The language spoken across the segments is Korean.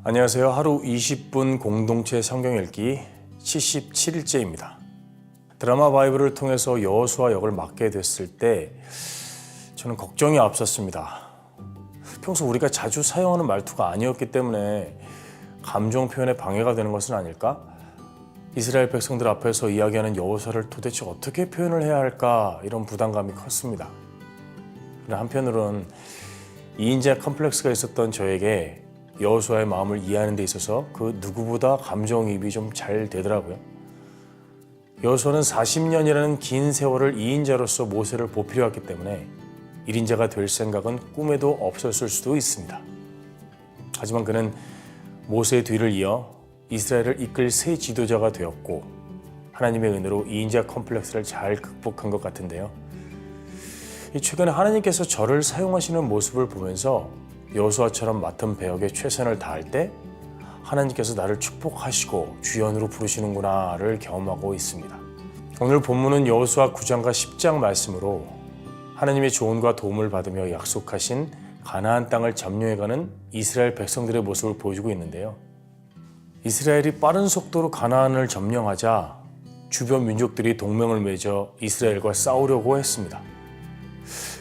안녕하세요. 하루 20분 공동체 성경 읽기 77일째입니다. 드라마 바이블을 통해서 여호수아 역을 맡게 됐을 때 저는 걱정이 앞섰습니다. 평소 우리가 자주 사용하는 말투가 아니었기 때문에 감정 표현에 방해가 되는 것은 아닐까? 이스라엘 백성들 앞에서 이야기하는 여호수아를 도대체 어떻게 표현을 해야 할까? 이런 부담감이 컸습니다. 그러나 한편으론 이인자 컴플렉스가 있었던 저에게 여호수아의 마음을 이해하는 데 있어서 그 누구보다 감정이입이 좀 잘 되더라고요. 여호수아는 40년이라는 긴 세월을 2인자로서 모세를 보필해왔기 때문에 1인자가 될 생각은 꿈에도 없었을 수도 있습니다. 하지만 그는 모세의 뒤를 이어 이스라엘을 이끌 새 지도자가 되었고 하나님의 은혜로 2인자 컴플렉스를 잘 극복한 것 같은데요. 최근에 하나님께서 저를 사용하시는 모습을 보면서 여호수아처럼 맡은 배역에 최선을 다할 때 하나님께서 나를 축복하시고 주연으로 부르시는구나를 경험하고 있습니다. 오늘 본문은 여호수아 9장과 10장 말씀으로 하나님의 조언과 도움을 받으며 약속하신 가나안 땅을 점령해가는 이스라엘 백성들의 모습을 보여주고 있는데요. 이스라엘이 빠른 속도로 가나안을 점령하자 주변 민족들이 동맹을 맺어 이스라엘과 싸우려고 했습니다.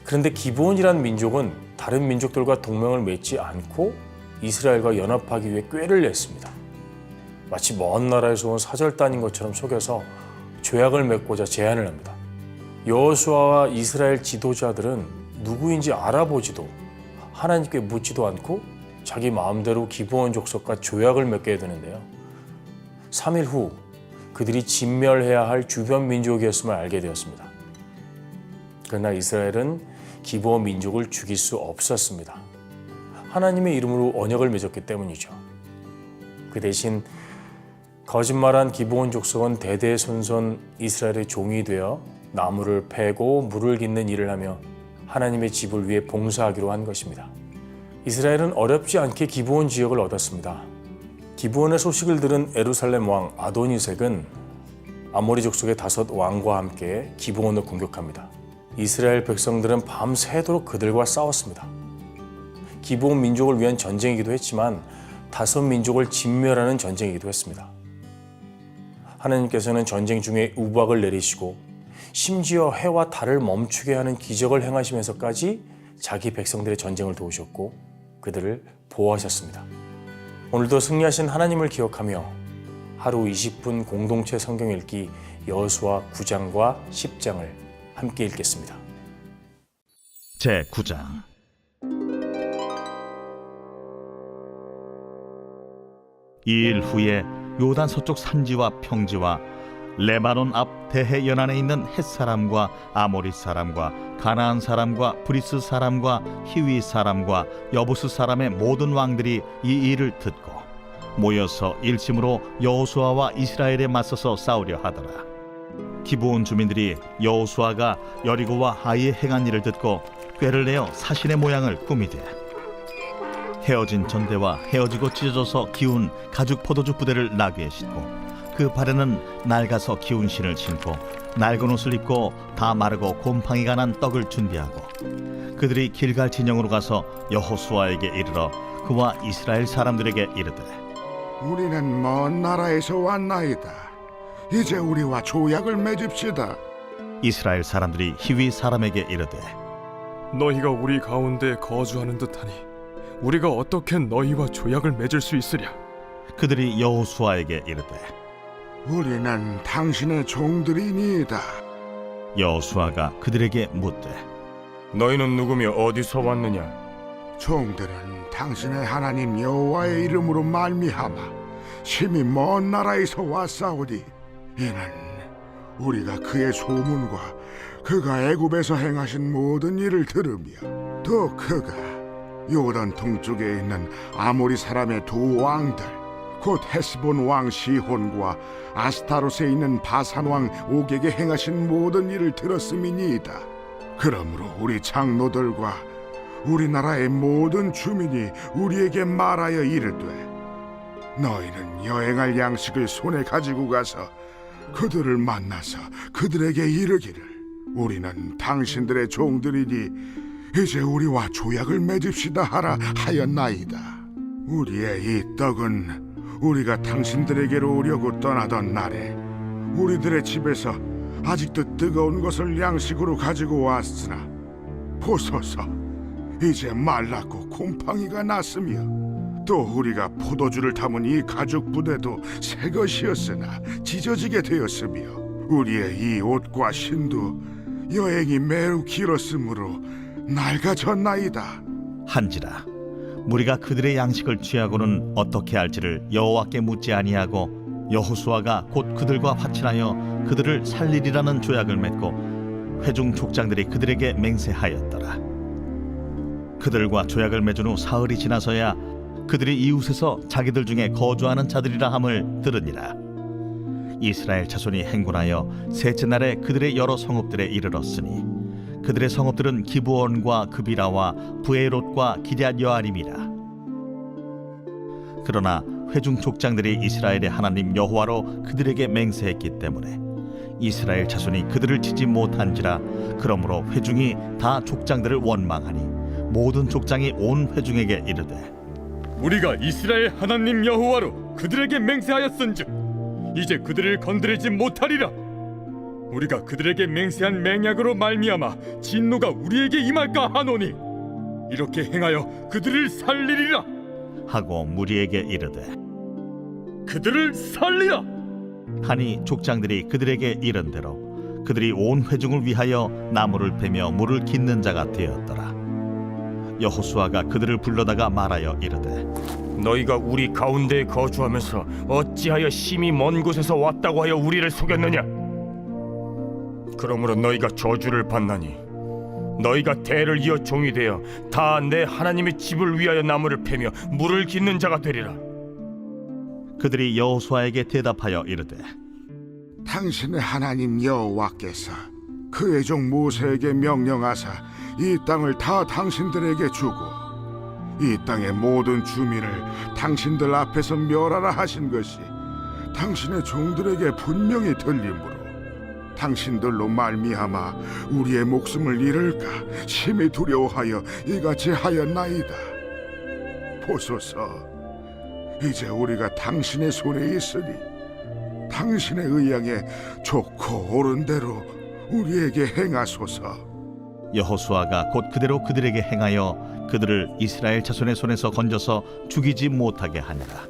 그런데 기브온이라는 민족은 다른 민족들과 동맹을 맺지 않고 이스라엘과 연합하기 위해 꾀를 냈습니다. 마치 먼 나라에서 온 사절단인 것처럼 속여서 조약을 맺고자 제안을 합니다. 여호수아와 이스라엘 지도자들은 누구인지 알아보지도 하나님께 묻지도 않고 자기 마음대로 기브온 족속과 조약을 맺게 되는데요. 3일 후 그들이 진멸해야 할 주변 민족이었음을 알게 되었습니다. 그러나 이스라엘은 기브온 민족을 죽일 수 없었습니다. 하나님의 이름으로 언약을 맺었기 때문이죠. 그 대신 거짓말한 기브온 족속은 대대손손 이스라엘의 종이 되어 나무를 패고 물을 깃는 일을 하며 하나님의 집을 위해 봉사하기로 한 것입니다. 이스라엘은 어렵지 않게 기브온 지역을 얻었습니다. 기브온의 소식을 들은 예루살렘 왕 아도니색은 아모리 족속의 5 왕과 함께 기브온을 공격합니다. 이스라엘 백성들은 밤새도록 그들과 싸웠습니다. 기브온 민족을 위한 전쟁이기도 했지만 5 민족을 진멸하는 전쟁이기도 했습니다. 하나님께서는 전쟁 중에 우박을 내리시고 심지어 해와 달을 멈추게 하는 기적을 행하시면서까지 자기 백성들의 전쟁을 도우셨고 그들을 보호하셨습니다. 오늘도 승리하신 하나님을 기억하며 하루 20분 공동체 성경 읽기 여호수아 9장과 10장을 함께 읽겠습니다. 제9장 이일 후에 요단 서쪽 산지와 평지와 레바논 앞 대해 연안에 있는 헷 사람과 아모리 사람과 가나안 사람과 브리스 사람과 히위 사람과 여부스 사람의 모든 왕들이 이 일을 듣고 모여서 일심으로 여호수아와 이스라엘에 맞서서 싸우려 하더라. 기브온 주민들이 여호수아가 여리고와 하이에 행한 일을 듣고 꾀를 내어 사신의 모양을 꾸미되 헤어진 전대와 헤어지고 찢어져서 기운 가죽 포도주 부대를 나귀에 싣고 그 발에는 낡아서 기운 신을 신고 낡은 옷을 입고 다 마르고 곰팡이가 난 떡을 준비하고 그들이 길갈 진영으로 가서 여호수아에게 이르러 그와 이스라엘 사람들에게 이르되 우리는 먼 나라에서 왔나이다. 이제 우리와 조약을 맺읍시다. 이스라엘 사람들이 히위 사람에게 이르되 너희가 우리 가운데 거주하는 듯하니 우리가 어떻게 너희와 조약을 맺을 수 있으랴? 그들이 여호수아에게 이르되 우리는 당신의 종들이니이다. 여호수아가 그들에게 묻되 너희는 누구며 어디서 왔느냐? 종들은 당신의 하나님 여호와의 이름으로 말미암아 심히 먼 나라에서 왔사오니 이는 우리가 그의 소문과 그가 애굽에서 행하신 모든 일을 들으며 또 그가 요단 동쪽에 있는 아모리 사람의 2 왕들 곧 헤스본 왕 시혼과 아스타롯에 있는 바산 왕 옥에게 행하신 모든 일을 들었음이니이다. 그러므로 우리 장로들과 우리나라의 모든 주민이 우리에게 말하여 이르되 너희는 여행할 양식을 손에 가지고 가서 그들을 만나서 그들에게 이르기를 우리는 당신들의 종들이니 이제 우리와 조약을 맺읍시다 하라 하였나이다. 우리의 이 떡은 우리가 당신들에게로 오려고 떠나던 날에 우리들의 집에서 아직도 뜨거운 것을 양식으로 가지고 왔으나 보소서, 이제 말랐고 곰팡이가 났으며 또 우리가 포도주를 담은 이 가죽 부대도 새 것이었으나 찢어지게 되었으며 우리의 이 옷과 신도 여행이 매우 길었으므로 낡아졌나이다. 한지라 무리가 그들의 양식을 취하고는 어떻게 할지를 여호와께 묻지 아니하고 여호수아가 곧 그들과 화친하여 그들을 살리리라는 조약을 맺고 회중 족장들이 그들에게 맹세하였더라. 그들과 조약을 맺은 후 사흘이 지나서야 그들이 이웃에서 자기들 중에 거주하는 자들이라 함을 들으니라. 이스라엘 자손이 행군하여 셋째 날에 그들의 여러 성읍들에 이르렀으니 그들의 성읍들은 기브온과 그비라와 부에롯과 기럇 여아림이라. 그러나 회중 족장들이 이스라엘의 하나님 여호와로 그들에게 맹세했기 때문에 이스라엘 자손이 그들을 치지 못한지라. 그러므로 회중이 다 족장들을 원망하니 모든 족장이 온 회중에게 이르되 우리가 이스라엘 하나님 여호와로 그들에게 맹세하였은즉 이제 그들을 건드리지 못하리라. 우리가 그들에게 맹세한 맹약으로 말미암아 진노가 우리에게 임할까 하노니 이렇게 행하여 그들을 살리리라 하고 무리에게 이르되 그들을 살리라 하니 족장들이 그들에게 이른 대로 그들이 온 회중을 위하여 나무를 베며 물을 깃는 자가 되었더라. 여호수아가 그들을 불러다가 말하여 이르되 너희가 우리 가운데에 거주하면서 어찌하여 심히 먼 곳에서 왔다고 하여 우리를 속였느냐? 그러므로 너희가 저주를 받나니 너희가 대를 이어 종이 되어 다 내 하나님의 집을 위하여 나무를 패며 물을 깃는 자가 되리라. 그들이 여호수아에게 대답하여 이르되 당신의 하나님 여호와께서 그의 종 모세에게 명령하사 이 땅을 다 당신들에게 주고 이 땅의 모든 주민을 당신들 앞에서 멸하라 하신 것이 당신의 종들에게 분명히 들리므로 당신들로 말미암아 우리의 목숨을 잃을까 심히 두려워하여 이같이 하였나이다. 보소서, 이제 우리가 당신의 손에 있으니 당신의 의향에 좋고 옳은 대로 우리에게 행하소서. 여호수아가 곧 그대로 그들에게 행하여 그들을 이스라엘 자손의 손에서 건져서 죽이지 못하게 하니라.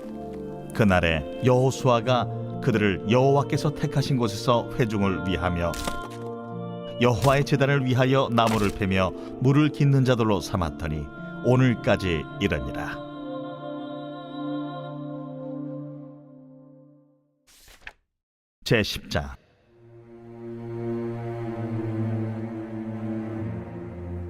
그날에 여호수아가 그들을 여호와께서 택하신 곳에서 회중을 위하며 여호와의 제단을 위하여 나무를 패며 물을 깃는 자들로 삼았더니 오늘까지 이르니라. 제10장.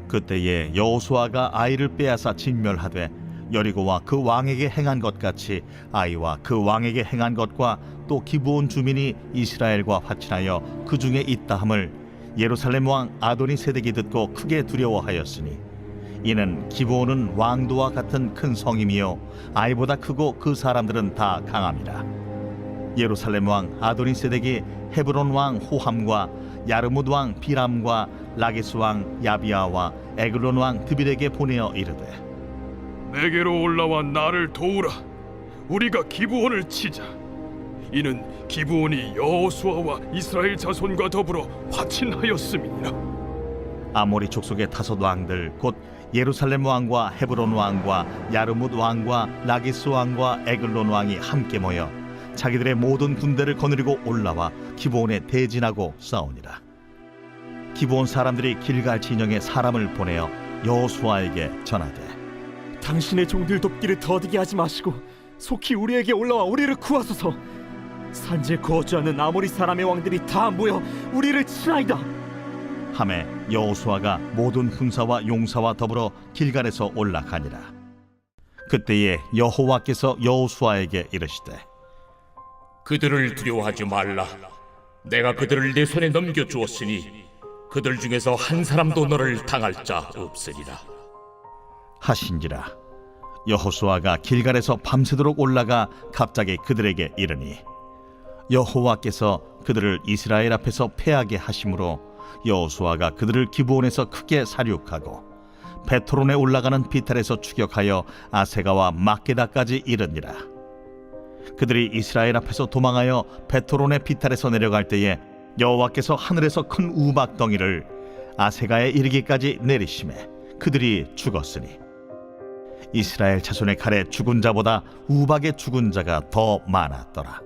그때에 여호수아가 아이를 빼앗아 진멸하되 여리고와 그 왕에게 행한 것 같이 아이와 그 왕에게 행한 것과 또 기브온 주민이 이스라엘과 화친하여 그 중에 있다함을 예루살렘 왕 아도니세덱이 듣고 크게 두려워하였으니 이는 기브온은 왕도와 같은 큰 성임이요 아이보다 크고 그 사람들은 다 강함이라. 예루살렘 왕 아도니세덱이 헤브론 왕 호함과 야르뭇 왕 비람과 라기스 왕 야비아와 에글론 왕 드빌에게 보내어 이르되 내게로 올라와 나를 도우라. 우리가 기브온을 치자. 이는 기브온이 여호수아와 이스라엘 자손과 더불어 화친하였음이니라. 아모리 족속의 다섯 왕들 곧 예루살렘 왕과 헤브론 왕과 야르뭇 왕과 라기스 왕과 에글론 왕이 함께 모여 자기들의 모든 군대를 거느리고 올라와 기브온에 대진하고 싸우니라. 기브온 사람들이 길갈 진영에 사람을 보내어 여호수아에게 전하되 당신의 종들 돕기를 더디게 하지 마시고 속히 우리에게 올라와 우리를 구하소서. 산지에 거주하는 아모리 사람의 왕들이 다 모여 우리를 치나이다. 하매 여호수아가 모든 군사와 용사와 더불어 길갈에서 올라가니라. 그때에 여호와께서 여호수아에게 이르시되 그들을 두려워하지 말라. 내가 그들을 내 손에 넘겨주었으니 그들 중에서 한 사람도 너를 당할 자 없으리라 하신지라. 여호수아가 길갈에서 밤새도록 올라가 갑자기 그들에게 이르니 여호와께서 그들을 이스라엘 앞에서 패하게 하심으로 여호수아가 그들을 기브온에서 크게 사륙하고 베트론에 올라가는 비탈에서 추격하여 아세가와 막게다까지 이르니라. 그들이 이스라엘 앞에서 도망하여 베트론의 비탈에서 내려갈 때에 여호와께서 하늘에서 큰 우박 덩이를 아세가에 이르기까지 내리심에 그들이 죽었으니 이스라엘 자손의 칼에 죽은 자보다 우박에 죽은 자가 더 많았더라.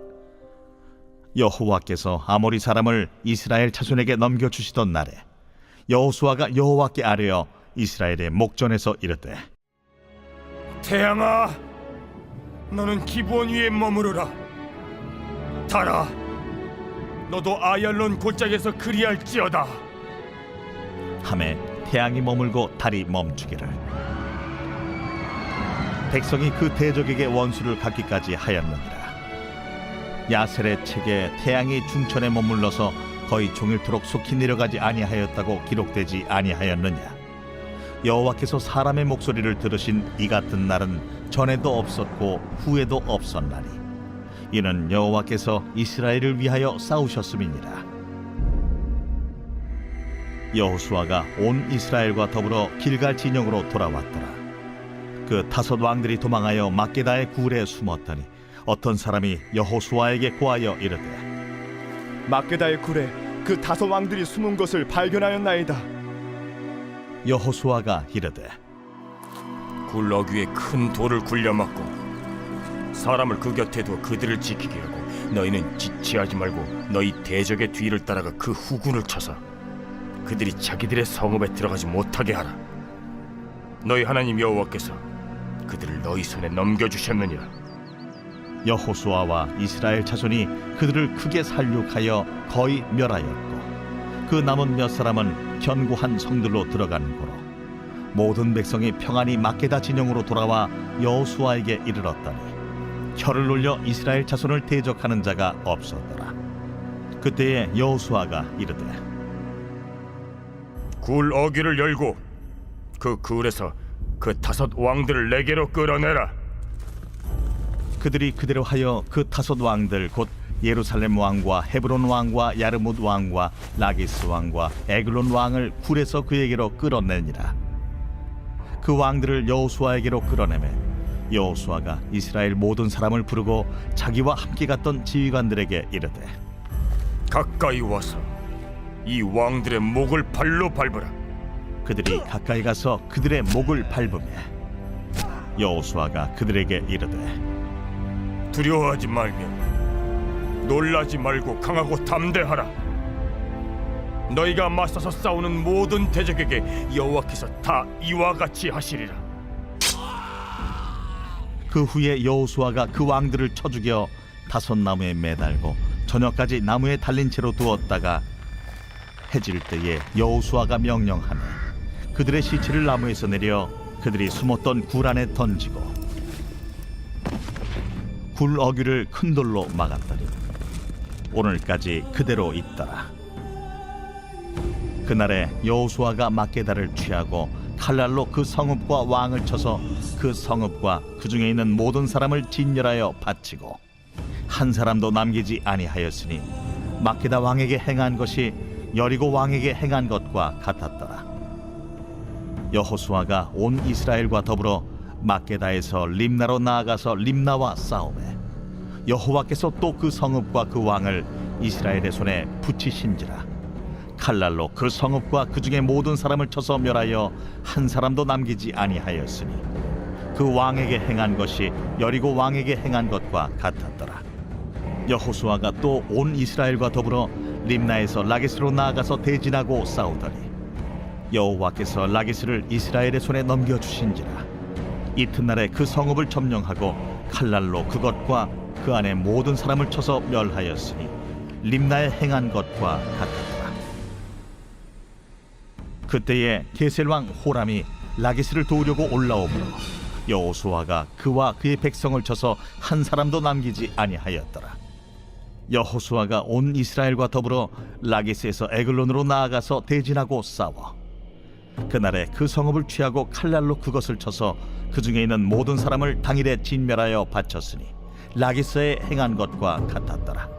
여호와께서 아모리 사람을 이스라엘 자손에게 넘겨주시던 날에 여호수아가 여호와께 아뢰어 이스라엘의 목전에서 이르되 태양아, 너는 기브온 위에 머무르라. 달아, 너도 아얄론 골짜기에서 그리할지어다. 하매 태양이 머물고 달이 멈추기를 백성이 그 대적에게 원수를 갚기까지 하였느니라. 야셀의 책에 태양이 중천에 머물러서 거의 종일토록 속히 내려가지 아니하였다고 기록되지 아니하였느냐. 여호와께서 사람의 목소리를 들으신 이 같은 날은 전에도 없었고 후에도 없었나니 이는 여호와께서 이스라엘을 위하여 싸우셨음이니라. 여호수아가 온 이스라엘과 더불어 길갈 진영으로 돌아왔더라. 그 다섯 왕들이 도망하여 막게다의 굴에 숨었더니 어떤 사람이 여호수아에게 고하여 이르되 막게다의 굴에 그 다섯 왕들이 숨은 것을 발견하였나이다. 여호수아가 이르되 굴 어귀에 큰 돌을 굴려막고 사람을 그 곁에 두어 그들을 지키게 하고 너희는 지체하지 말고 너희 대적의 뒤를 따라가 그 후군을 쳐서 그들이 자기들의 성읍에 들어가지 못하게 하라. 너희 하나님 여호와께서 그들을 너희 손에 넘겨주셨느니라. 여호수아와 이스라엘 자손이 그들을 크게 살육하여 거의 멸하였고 그 남은 몇 사람은 견고한 성들로 들어간 고로 모든 백성이 평안히 막게다 진영으로 돌아와 여호수아에게 이르렀더니 혀를 놀려 이스라엘 자손을 대적하는 자가 없었더라. 그때에 여호수아가 이르되 굴 어귀를 열고 그 굴에서 그 다섯 왕들을 내게로 끌어내라. 그들이 그대로 하여 그 다섯 왕들 곧 예루살렘 왕과 헤브론 왕과 야르뭇 왕과 라기스 왕과 에글론 왕을 굴에서 그에게로 끌어내니라. 그 왕들을 여호수아에게로 끌어내매 여호수아가 이스라엘 모든 사람을 부르고 자기와 함께 갔던 지휘관들에게 이르되 가까이 와서 이 왕들의 목을 발로 밟으라. 그들이 가까이 가서 그들의 목을 밟으매 여호수아가 그들에게 이르되 두려워하지 말며 놀라지 말고 강하고 담대하라. 너희가 맞서서 싸우는 모든 대적에게 여호와께서 다 이와 같이 하시리라. 그 후에 여호수아가 그 왕들을 쳐 죽여 다섯 나무에 매달고 저녁까지 나무에 달린 채로 두었다가 해질 때에 여호수아가 명령하며 그들의 시체를 나무에서 내려 그들이 숨었던 굴 안에 던지고 굴 어귀를 큰 돌로 막았더니 오늘까지 그대로 있더라. 그날에 여호수아가 막게다를 취하고 칼날로 그 성읍과 왕을 쳐서 그 성읍과 그 중에 있는 모든 사람을 진멸하여 바치고 한 사람도 남기지 아니하였으니 막게다 왕에게 행한 것이 여리고 왕에게 행한 것과 같았더라. 여호수아가 온 이스라엘과 더불어 막게다에서 림나로 나아가서 림나와 싸우매 여호와께서 또 그 성읍과 그 왕을 이스라엘의 손에 붙이신지라. 칼날로 그 성읍과 그 중에 모든 사람을 쳐서 멸하여 한 사람도 남기지 아니하였으니 그 왕에게 행한 것이 여리고 왕에게 행한 것과 같았더라. 여호수아가 또 온 이스라엘과 더불어 림나에서 라기스로 나아가서 대진하고 싸우더니 여호와께서 라기스를 이스라엘의 손에 넘겨주신지라. 이튿날에 그 성읍을 점령하고 칼날로 그것과 그 안에 모든 사람을 쳐서 멸하였으니 림나에 행한 것과 같았더라. 그때에 게셀 왕 호람이 라기스를 도우려고 올라오므로 여호수아가 그와 그의 백성을 쳐서 한 사람도 남기지 아니하였더라. 여호수아가 온 이스라엘과 더불어 라기스에서 에글론으로 나아가서 대진하고 싸워 그날에 그 성읍을 취하고 칼날로 그것을 쳐서 그 중에 있는 모든 사람을 당일에 진멸하여 바쳤으니 라기스에 행한 것과 같았더라.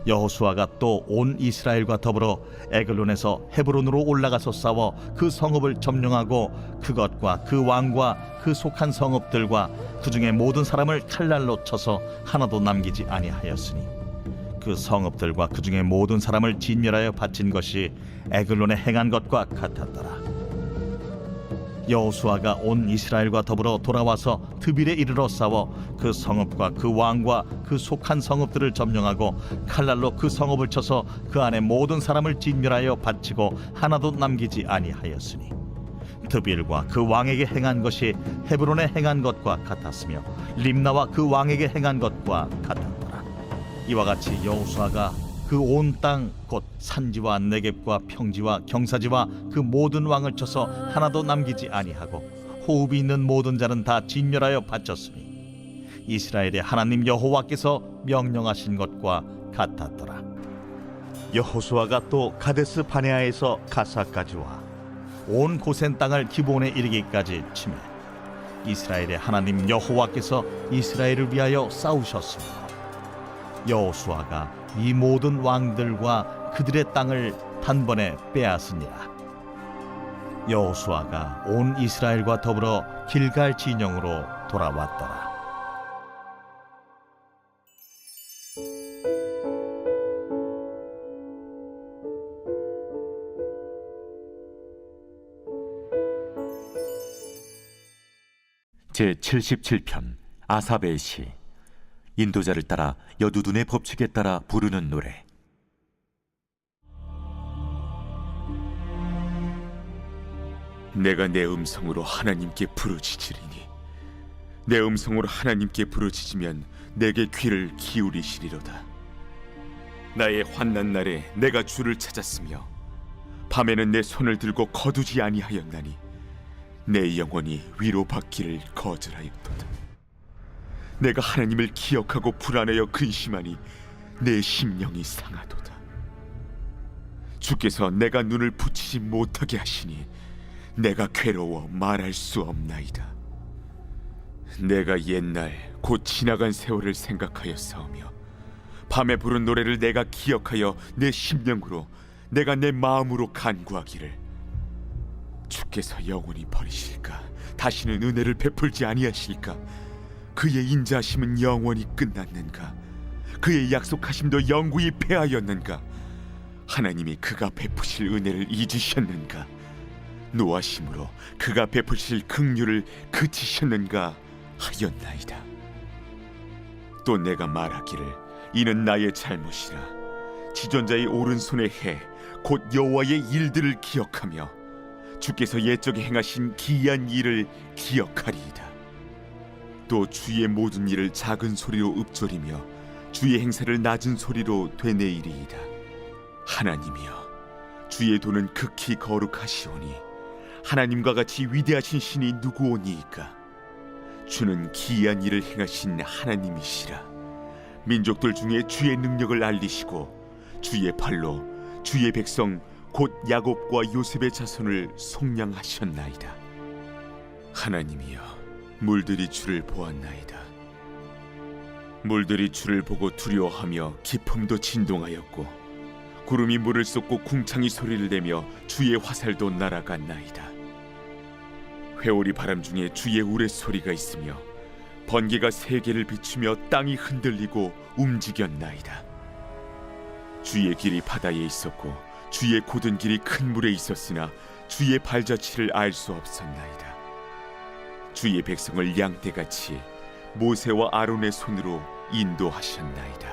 여호수아가 또 온 이스라엘과 더불어 에글론에서 헤브론으로 올라가서 싸워 그 성읍을 점령하고 그것과 그 왕과 그 속한 성읍들과 그 중에 모든 사람을 칼날로 쳐서 하나도 남기지 아니하였으니 그 성읍들과 그 중에 모든 사람을 진멸하여 바친 것이 에글론에 행한 것과 같았더라. 여호수아가 온 이스라엘과 더불어 돌아와서 드빌에 이르러 싸워 그 성읍과 그 왕과 그 속한 성읍들을 점령하고 칼날로 그 성읍을 쳐서 그 안에 모든 사람을 진멸하여 바치고 하나도 남기지 아니하였으니 드빌과 그 왕에게 행한 것이 헤브론에 행한 것과 같았으며 림나와 그 왕에게 행한 것과 같았더라. 이와 같이 여호수아가 그 온 땅 곧 산지와 네겝과 평지와 경사지와 그 모든 왕을 쳐서 하나도 남기지 아니하고 호흡이 있는 모든 자는 다 진멸하여 바쳤으니 이스라엘의 하나님 여호와께서 명령하신 것과 같았더라. 여호수아가 또 가데스 바네아에서 가사까지 와 온 고센 땅을 기브온에 이르기까지 치매 이스라엘의 하나님 여호와께서 이스라엘을 위하여 싸우셨으며 여호수아가 이 모든 왕들과 그들의 땅을 단번에 빼앗으니라. 여호수아가 온 이스라엘과 더불어 길갈 진영으로 돌아왔더라. 제 77편 아삽의 시. 인도자를 따라 여두둔의 법칙에 따라 부르는 노래. 내가 내 음성으로 하나님께 부르짖으리니 내 음성으로 하나님께 부르짖으면 내게 귀를 기울이시리로다. 나의 환난 날에 내가 주를 찾았으며 밤에는 내 손을 들고 거두지 아니하였나니 내 영혼이 위로받기를 거절하였도다. 내가 하나님을 기억하고 불안하여 근심하니 내 심령이 상하도다. 주께서 내가 눈을 붙이지 못하게 하시니 내가 괴로워 말할 수 없나이다. 내가 옛날 곧 지나간 세월을 생각하였사오며 밤에 부른 노래를 내가 기억하여 내 심령으로 내가 내 마음으로 간구하기를 주께서 영원히 버리실까? 다시는 은혜를 베풀지 아니하실까? 그의 인자하심은 영원히 끝났는가? 그의 약속하심도 영구히 패하였는가? 하나님이 그가 베푸실 은혜를 잊으셨는가? 노하심으로 그가 베푸실 긍휼을 그치셨는가 하였나이다. 또 내가 말하기를 이는 나의 잘못이라. 지존자의 오른손의 해 곧 여호와의 일들을 기억하며 주께서 옛적에 행하신 기이한 일을 기억하리이다. 또 주의 모든 일을 작은 소리로 읊조리며 주의 행사를 낮은 소리로 되뇌이리이다. 하나님이여, 주의 도는 극히 거룩하시오니 하나님과 같이 위대하신 신이 누구오니이까? 주는 기이한 일을 행하신 하나님이시라. 민족들 중에 주의 능력을 알리시고 주의 팔로 주의 백성 곧 야곱과 요셉의 자손을 속량하셨나이다. 하나님이여, 물들이 주를 보았나이다. 물들이 주를 보고 두려워하며 기품도 진동하였고 구름이 물을 쏟고 궁창이 소리를 내며 주의 화살도 날아갔나이다. 회오리 바람 중에 주의 우레소리가 있으며 번개가 세계를 비추며 땅이 흔들리고 움직였나이다. 주의 길이 바다에 있었고 주의 곧은 길이 큰 물에 있었으나 주의 발자취를 알 수 없었나이다. 주의 백성을 양떼같이 모세와 아론의 손으로 인도하셨나이다.